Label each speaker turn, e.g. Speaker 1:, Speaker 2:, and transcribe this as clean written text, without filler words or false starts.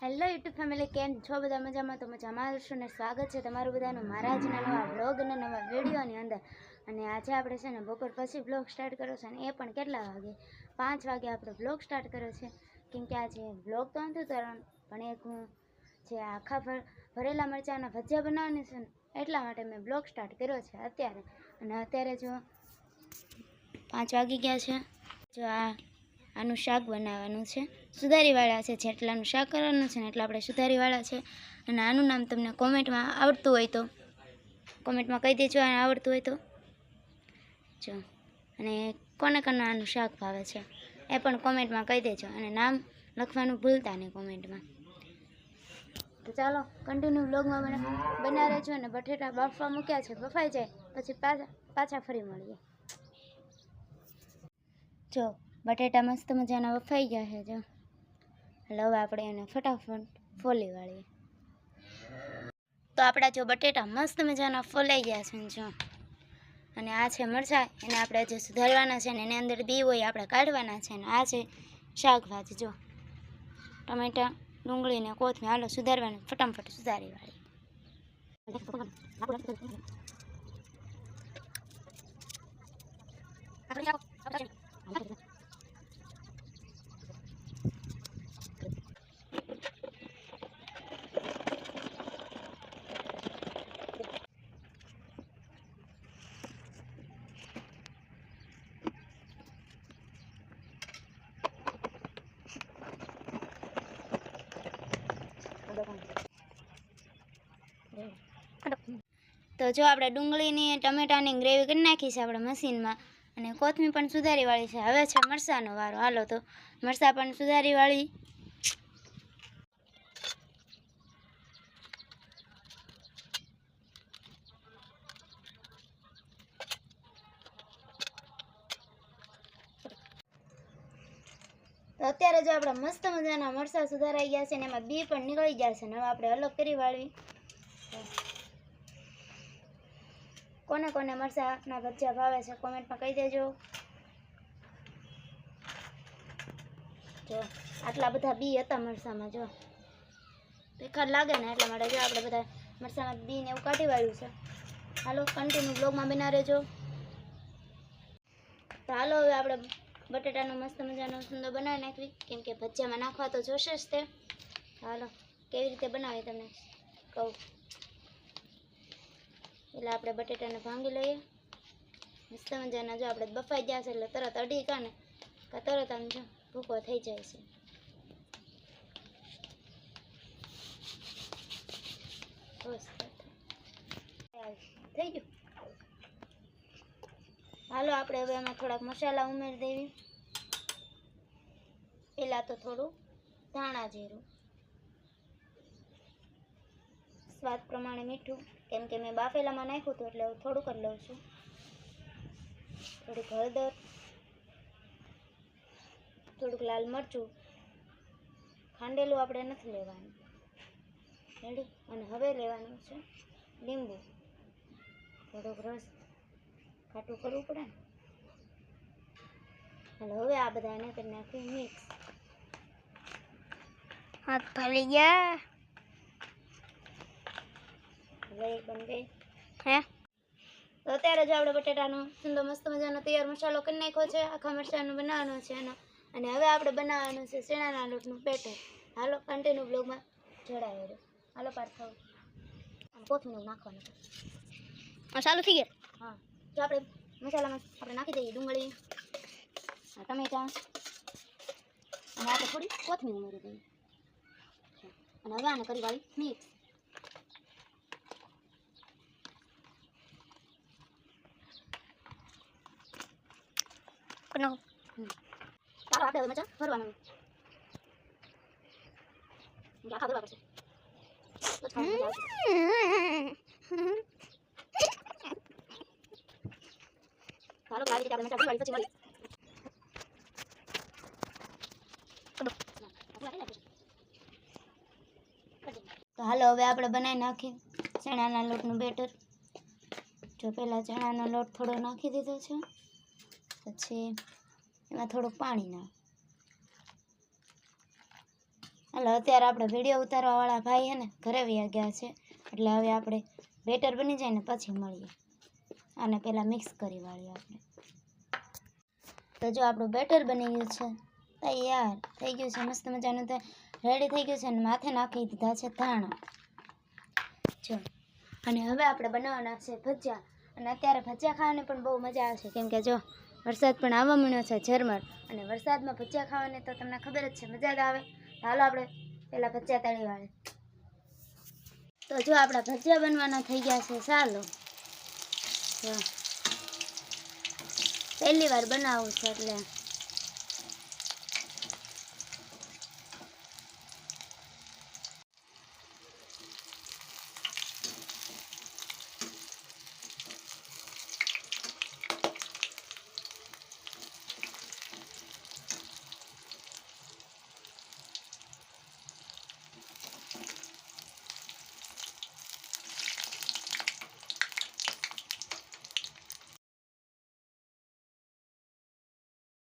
Speaker 1: Hello YouTube family, કેમ છો બધા? મજામાં? તો મજામાં હશો ને. સ્વાગત છે તમારું બધાનું મારા આજના નવા વ્લોગ અને નવા વિડીયોની અંદર. અને આજે આપણે છે ને બપોર પછી બ્લોગ સ્ટાર્ટ કર્યો છે, અને એ પણ કેટલા વાગે? 5 વાગે આપણે બ્લોગ સ્ટાર્ટ કર્યો છે. કેમ કે આજે બ્લોગ તો નથી ઉતારવાનો, પણ એક હું જે આખા ભરેલા મરચાંના ભજીયા બનાવવાની છે ને, એટલા માટે મેં બ્લોગ સ્ટાર્ટ કર્યો છે અત્યારે. અને અત્યારે જો 5 વાગી ગયા છે. જો આનું શાક બનાવવાનું છે, સુધારીવાળા છે. જેટલાનું શાક કરવાનું છે ને એટલે આપણે સુધારીવાળા છે. અને આનું નામ તમને કોમેન્ટમાં આવડતું હોય તો કોમેન્ટમાં કહી દેજો, આ આવડતું હોય તો. જો અને કોને કોને આનું શાક ભાવે છે એ પણ કોમેન્ટમાં કહી દેજો, અને નામ લખવાનું ભૂલતા નહીં કોમેન્ટમાં. તો ચાલો કન્ટિન્યુ બ્લોગમાં બના રહેજો. અને બટેટા બાફવા મૂક્યા છે, બફાઈ જાય પછી પાછા ફરી મળીએ. જો બટેટા મસ્ત મજાના બફાઈ ગયા છે. જો હવે આપણે એને ફટાફટ ફોલી વાળીએ. તો આપણા જો બટેટા મસ્ત મજાના ફોલાઈ ગયા છે ને. જો અને આ છે મરચાં, એને આપણે જે સુધારવાના છે ને, એની અંદર બી હોય આપણે કાઢવાના છે. ને આ છે શાકભાજી, જો ટમેટા, ડુંગળી ને કોથમીર. હાલો સુધારવાનું, ફટાફટ સુધારી વાળી. તો જો આપણે ડુંગળીની ટમેટાની ગ્રેવી કરી નાખી છે આપણે મશીનમાં, અને કોથમીર પણ સુધારી વાળી છે. હવે છે મરચાંનો વારો. હાલો તો મરચાં પણ સુધારી વાળી. તો અત્યારે જો આપણે મસ્ત મજાના મરચાં સુધારાઈ ગયા છે ને એમાં બી પણ નીકળી ગયા છે. ને હવે આપણે અલગ કરી વાળવી. કોને કોને મરચાંના ભજીયા ભાવે છે કોમેન્ટમાં કહી દેજો. જો આટલા બધા બી હતા મરચાંમાં, જો તીખા લાગે ને એટલા માટે જો આપણે બધા મરચાંમાં બી ને એવું કાઢી વાળ્યું છે. હાલો કન્ટિન્યુ બ્લોગમાં બના રહેજો. તો હાલો હવે આપણે બટેટાનો મસ્ત મજાનો સુંદર બનાવી નાખવી, કેમ કે ભજીયામાં નાખવા તો જોશે જ તે. હાલો કેવી રીતે બનાવી તમને કહું. એટલે આપણે બટેટાને ભાંગી લઈએ મસ્ત મજાના. જો આપણે બફાઈ ગયા છે એટલે તરત અડી કાને તરત આમ જો ભૂકો થઈ જાય છે. થઈ ગયું. હાલો આપણે હવે એમાં થોડાક મસાલા ઉમેરી દેવી. પહેલાં તો થોડું ધાણા જીરું, સ્વાદ પ્રમાણે મીઠું, કેમ કે મેં બાફેલામાં નાખ્યું હતું એટલે થોડુંક જ લઉં છું. થોડીક હળદર, થોડુંક લાલ મરચું, ખાંડેલું આપણે નથી લેવાનું, રેડી. અને હવે લેવાનું છે લીંબુ, થોડોક રસ, ખાટું કરવું પડે ને. હાલો હવે આ બધા એને કરી નાખી મિક્સ. હાથ ફાલી ગયા. હવે બન ગઈ હે. તો અત્યારે જો આપણે બટેટાનો સુંદર મસ્ત મજાનો તૈયાર મસાલો કરી નાખ્યો છે. આખા મરચાંનું બનાવવાનું છે એનો. અને હવે આપણે બનાવવાનું છે ચણાના લોટનું બેટર. હાલો કન્ટિન્યુ બ્લોગમાં જોડાઈ રહ્યો. હાલો પાછળ કોથમીર નાખવાનું ચાલુ થઈ ગયા. હા જો આપણે મસાલામાં આપણે નાખી દઈએ ડુંગળી, ટમેટા, અને આપણે થોડી કોથમીર ઉમેરી દઈએ. અને હવે આને કરી વાળી મિક્સ. ચાલો આપણે હવે મરચાં ભરવાનું. આખા ભરવા પડશે. ચાલો આવી રીતે આપણે મરચાં ભરવાળી પછી મળીએ. તો હાલો હવે આપણે બનાવી નાખીએ ચણાના લોટનું બેટર. જો પહેલાં ચણાનો લોટ થોડો નાખી દીધો છે, પછી એમાં થોડુંક પાણી નાખ. હાલો અત્યારે આપણે વિડીયો ઉતારવાવાળા ભાઈ હે ને ઘરે વયા ગયા છે, એટલે હવે આપણે બેટર બની જાય ને પછી મળીએ. આને પહેલાં મિક્સ કરી વાળીએ આપણે. તો જો આપણું બેટર બની ગયું છે, તૈયાર થઈ ગયું છે મસ્ત મજાનું. તો રેડી થઈ ગયું છે અને માથે નાખી દીધા છે ધાણા. જો અને હવે આપણે બનાવવાના છે ભજીયા. અને અત્યારે ભજીયા ખાવાની પણ બહુ મજા આવશે, કેમ કે જો વરસાદ પણ આવવા માંડ્યો છે ઝરમર. અને વરસાદમાં ભજીયા ખાવાની તો તમને ખબર જ છે મજા જ આવે. હાલો આપણે પહેલાં ભજીયા તળી વાળીએ. તો જો આપણા ભજીયા બનવાના થઈ ગયા છે. ચાલો જો પહેલી વાર બનાવું છે એટલે